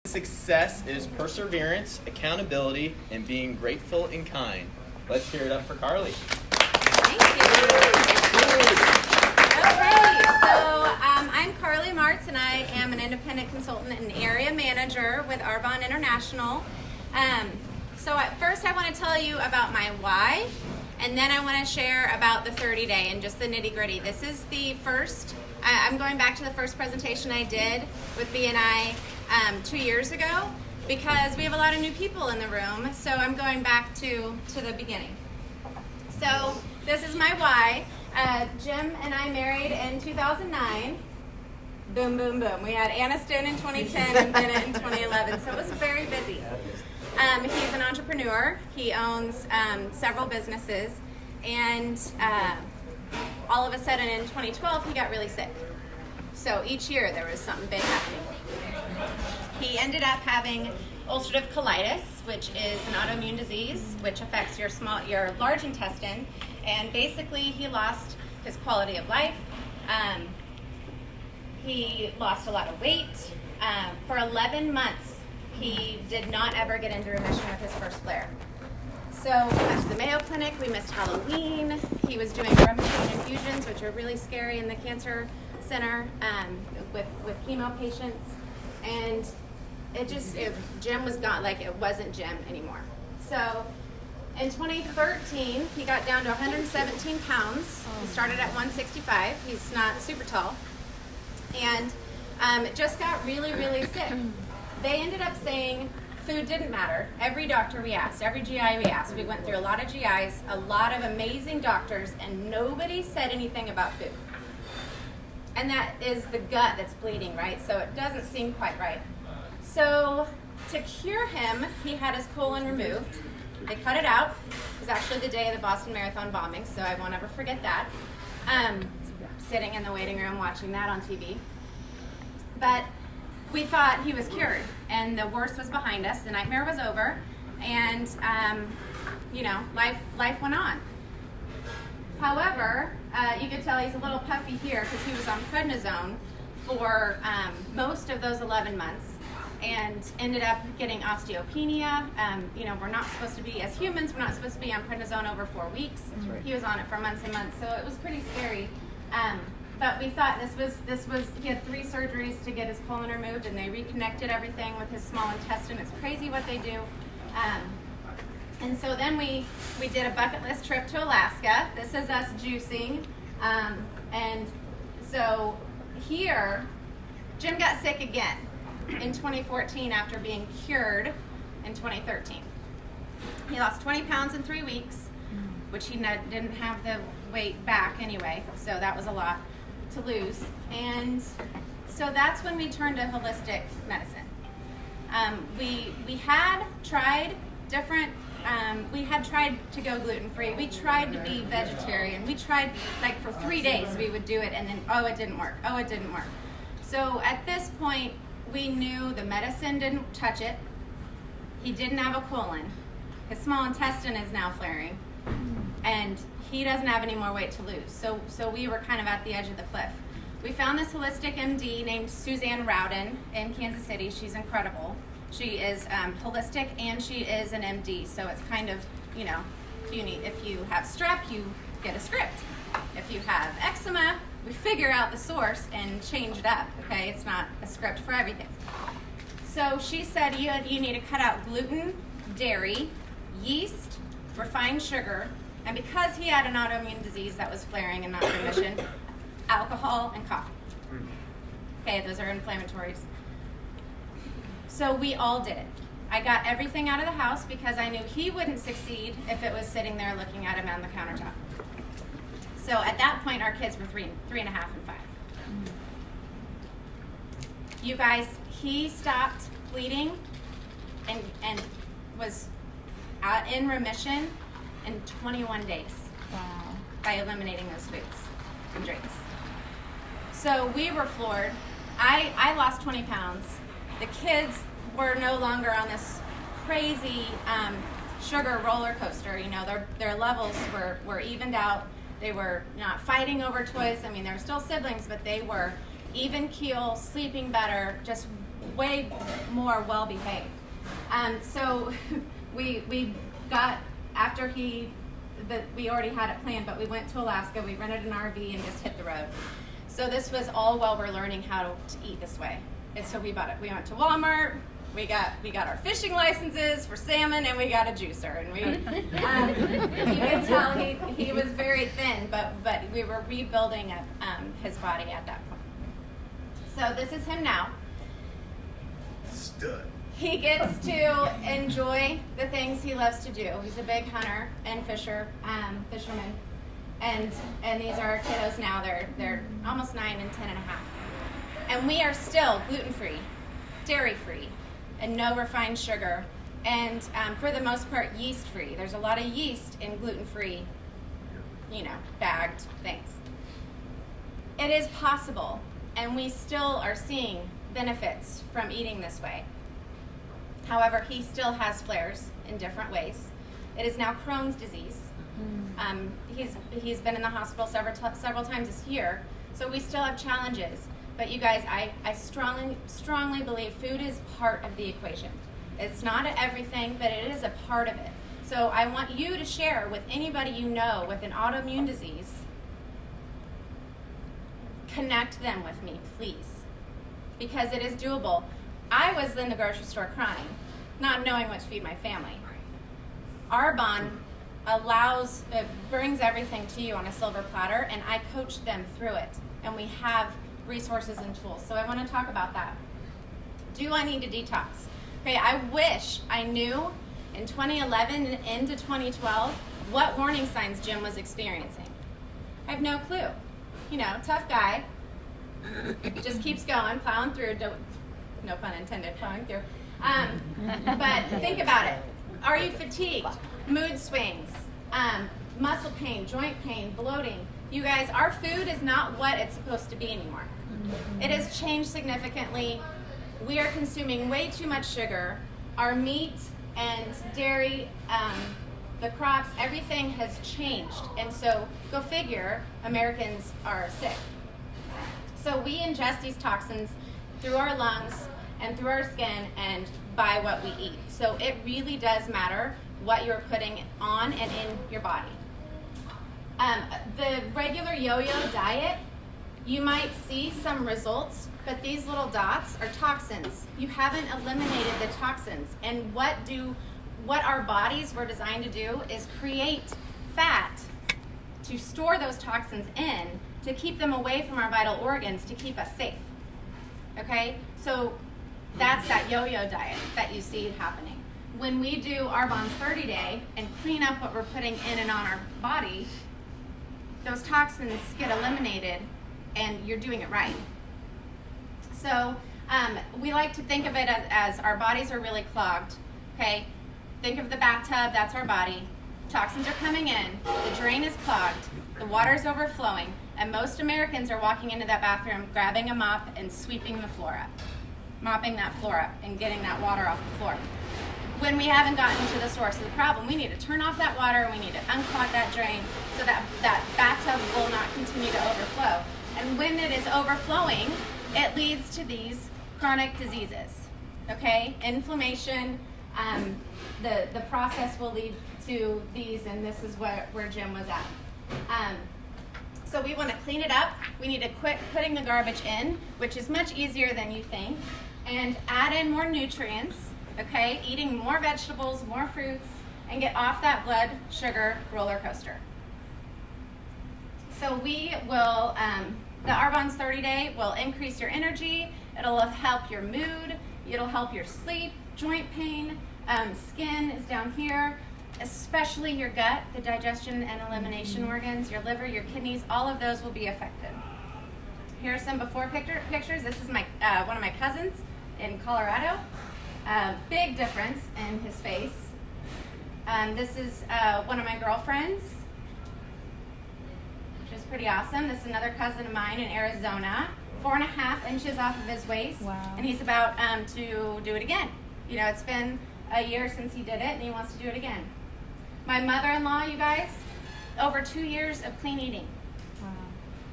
Success is perseverance, accountability, and being grateful and kind. Let's hear it up for Carly. Thank you. Okay, so I'm Carly Martz, and I am an independent consultant and area manager with Arbonne International. So at first I want to tell you about my why, and then I want to share about the 30-day and just the nitty-gritty. This is the first, I'm going back to the first presentation I did with BNI 2 years ago, because we have a lot of new people in the room, so I'm going back to the beginning. So this is my why. Jim and I married in 2009. Boom, boom, boom. We had Anna Stone in 2010 and Bennett in 2011, so it was very busy. He's an entrepreneur. He owns several businesses, and all of a sudden in 2012 he got really sick. So each year there was something big happening. He ended up having ulcerative colitis, which is an autoimmune disease which affects your large intestine, and basically he lost his quality of life. He lost a lot of weight. For 11 months he did not ever get into remission with his first flare. So we went to the Mayo Clinic, we missed Halloween. He was doing aromatase infusions, which are really scary in the cancer center, with chemo patients. And Jim was gone, like it wasn't Jim anymore. So in 2013, he got down to 117 pounds. He started at 165. He's not super tall. And just got really, really sick. They ended up saying food didn't matter. Every doctor we asked, every GI we asked, we went through a lot of GIs, a lot of amazing doctors, and nobody said anything about food. And that is the gut that's bleeding, right? So it doesn't seem quite right. So to cure him, he had his colon removed. They cut it out. It was actually the day of the Boston Marathon bombing, so I won't ever forget that. Sitting in the waiting room watching that on TV. But we thought he was cured, and the worst was behind us. The nightmare was over, and life went on. However, you could tell he's a little puffy here because he was on prednisone for most of those 11 months, and ended up getting osteopenia. We're not supposed to be, as humans, we're not supposed to be on prednisone over 4 weeks. Right. He was on it for months and months, so it was pretty scary. But we thought this was he had 3 surgeries to get his colon removed, and they reconnected everything with his small intestine. It's crazy what they do. And so then we did a bucket list trip to Alaska. This is us juicing. And so here, Jim got sick again in 2014 after being cured in 2013. He lost 20 pounds in 3 weeks, which he didn't have the weight back anyway, so that was a lot to lose. And so that's when we turned to holistic medicine. We had tried different, we had tried to go gluten-free. We tried to be vegetarian. We tried, like for 3 days we would do it, and then, it didn't work. It didn't work. So at this point, we knew the medicine didn't touch it. He didn't have a colon. His small intestine is now flaring, and he doesn't have any more weight to lose. So we were kind of at the edge of the cliff. We found this holistic MD named Suzanne Rowden in Kansas City. She's incredible. She is holistic, and she is an MD. So it's kind of, if you have strep, you get a script. If you have eczema, we figure out the source and change it up. Okay, it's not a script for everything. So she said you need to cut out gluten, dairy, yeast, refined sugar, and because he had an autoimmune disease that was flaring and not in remission, alcohol and coffee. Okay, those are inflammatories. So we all did it. I got everything out of the house because I knew he wouldn't succeed if it was sitting there looking at him on the countertop. So at that point, our kids were 3.5 and 5. You guys, he stopped bleeding and was in remission in 21 days. Wow. By eliminating those foods and drinks. So we were floored. I lost 20 pounds. The kids were no longer on this crazy sugar roller coaster. Their levels were evened out. They were not fighting over toys. I mean, they were still siblings, but they were even keel, sleeping better, just way more well behaved. So we got, after we already had it planned, but we went to Alaska, we rented an RV and just hit the road. So this was all while we're learning how to eat this way. And so we bought it. We went to Walmart. We got our fishing licenses for salmon, and we got a juicer. And you could tell he was very thin, but we were rebuilding his body at that point. So this is him now. Stud. He gets to enjoy the things he loves to do. He's a big hunter and fisherman. And these are our kiddos now. They're almost 9 and 10 and a half. And we are still gluten-free, dairy-free, and no refined sugar. And for the most part, yeast-free. There's a lot of yeast in gluten-free, bagged things. It is possible, and we still are seeing benefits from eating this way. However, he still has flares in different ways. It is now Crohn's disease. He's been in the hospital several times this year, so we still have challenges. But you guys, I strongly believe food is part of the equation. It's not everything, but it is a part of it. So I want you to share with anybody you know with an autoimmune disease. Connect them with me, please, because it is doable. I was in the grocery store crying, not knowing what to feed my family. Arbonne brings everything to you on a silver platter, and I coach them through it. And we have resources and tools. So I want to talk about that. Do I need to detox? Okay, I wish I knew in 2011 and into 2012 what warning signs Jim was experiencing. I have no clue. Tough guy. Just keeps going, plowing through. No pun intended, plowing through. But think about it. Are you fatigued? Mood swings, muscle pain, joint pain, bloating. You guys, our food is not what it's supposed to be anymore. It has changed significantly. We are consuming way too much sugar. Our meat and dairy, the crops, everything has changed. And so, go figure, Americans are sick. So we ingest these toxins through our lungs and through our skin and by what we eat. So it really does matter what you're putting on and in your body. The regular yo-yo diet, you might see some results, but these little dots are toxins. You haven't eliminated the toxins. And what our bodies were designed to do is create fat to store those toxins in, to keep them away from our vital organs, to keep us safe. Okay? So that's that yo-yo diet that you see happening. When we do Arbonne's 30 Day and clean up what we're putting in and on our body, those toxins get eliminated and you're doing it right. So we like to think of it as our bodies are really clogged. Okay? Think of the bathtub, that's our body. Toxins are coming in, the drain is clogged, the water is overflowing, and most Americans are walking into that bathroom, grabbing a mop and sweeping the floor up, mopping that floor up and getting that water off the floor. When we haven't gotten to the source of the problem, we need to turn off that water and we need to unclog that drain so that bathtub will not continue to overflow. And when it is overflowing, it leads to these chronic diseases, okay? Inflammation, the process will lead to these, and this is where Jim was at. So we want to clean it up. We need to quit putting the garbage in, which is much easier than you think, and add in more nutrients, okay? Eating more vegetables, more fruits, and get off that blood sugar roller coaster. So we will, the Arbonne's 30 Day will increase your energy, it'll help your mood, it'll help your sleep, joint pain, skin is down here, especially your gut, the digestion and elimination organs, your liver, your kidneys, all of those will be affected. Here are some before pictures. This is my one of my cousins in Colorado. Big difference in his face. This is one of my girlfriends, which is pretty awesome. This is another cousin of mine in Arizona, 4.5 inches off of his waist. Wow. And he's about to do it again. It's been a year since he did it, and he wants to do it again. My mother-in-law, you guys, over 2 years of clean eating. Wow.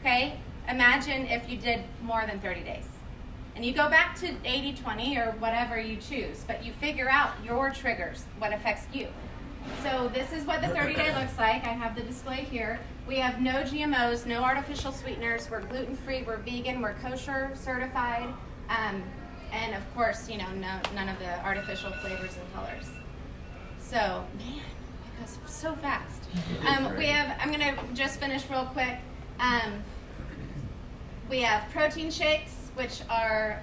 Okay? Imagine if you did more than 30 days. And you go back to 80-20 or whatever you choose, but you figure out your triggers, what affects you. So this is what the 30-day looks like. I have the display here. We have no GMOs, no artificial sweeteners. We're gluten-free, we're vegan, we're kosher certified. And of course, you know, none of the artificial flavors and colors. So, man, it goes so fast. I'm gonna just finish real quick. We have protein shakes, which are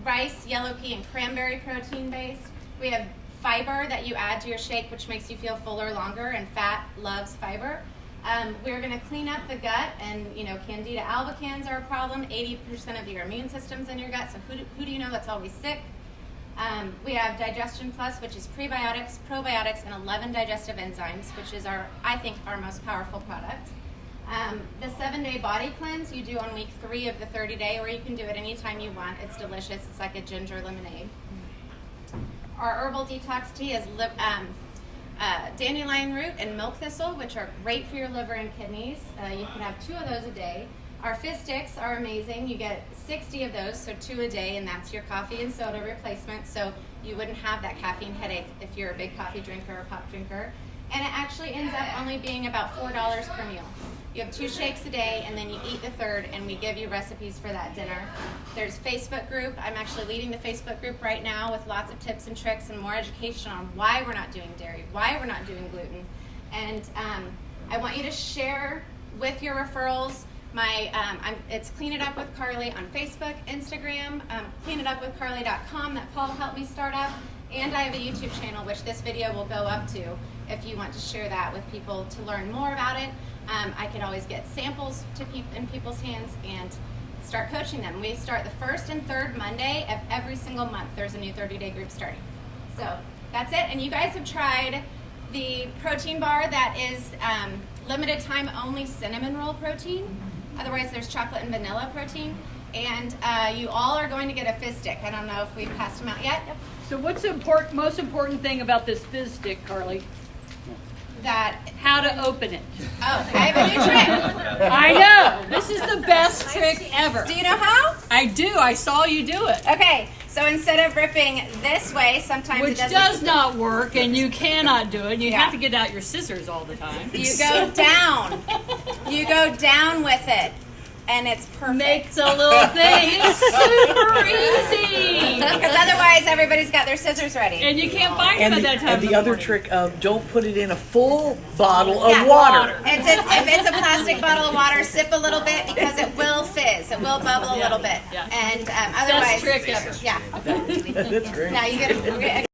rice, yellow pea, and cranberry protein based. We have fiber that you add to your shake, which makes you feel fuller longer, and fat loves fiber. We're going to clean up the gut, and you know, Candida albicans are a problem. 80% of your immune system's in your gut, so who do you know that's always sick? We have Digestion Plus, which is prebiotics, probiotics, and 11 digestive enzymes, which is I think our most powerful product. The 7-day body cleanse you do on week 3 of the 30-day, or you can do it anytime you want. It's delicious. It's like a ginger lemonade. Our herbal detox tea is dandelion root and milk thistle, which are great for your liver and kidneys. You can have 2 of those a day. Our fizz sticks are amazing. You get 60 of those, so 2 a day, and that's your coffee and soda replacement, so you wouldn't have that caffeine headache if you're a big coffee drinker or pop drinker. And it actually ends up only being about $4 per meal. You have 2 shakes a day, and then you eat the 3rd, and we give you recipes for that dinner. There's Facebook group. I'm actually leading the Facebook group right now with lots of tips and tricks and more education on why we're not doing dairy, why we're not doing gluten. And I want you to share with your referrals. It's Clean It Up with Carly on Facebook, Instagram, cleanitupwithcarly.com that Paul helped me start up, and I have a YouTube channel which this video will go up to if you want to share that with people to learn more about it. I can always get samples in people's hands and start coaching them. We start the 1st and 3rd Monday of every single month. There's a new 30-day group starting. So that's it. And you guys have tried the protein bar that is limited time only cinnamon roll protein. Otherwise, there's chocolate and vanilla protein. And you all are going to get a fizz stick. I don't know if we've passed them out yet. Yep. So what's the most important thing about this fizz stick, Carly? How to open it. Oh, I have a new trick. I know. This is the best trick ever. Do you know how? I do. I saw you do it. Okay, so instead of ripping this way, sometimes Which it does not work, and you cannot do it. You Yeah. have to get out your scissors all the time. You go down. You go down with it, and it's perfect. Makes a little thing super easy. Because otherwise, everybody's got their scissors ready. And you can't find them at that time. And the other trick of don't put it in a full bottle of Yeah. water. If it's a plastic bottle of water, sip a little bit because it will fizz. It will bubble a little bit. Yeah. And otherwise, Best trick ever. yeah. That's great. Now you get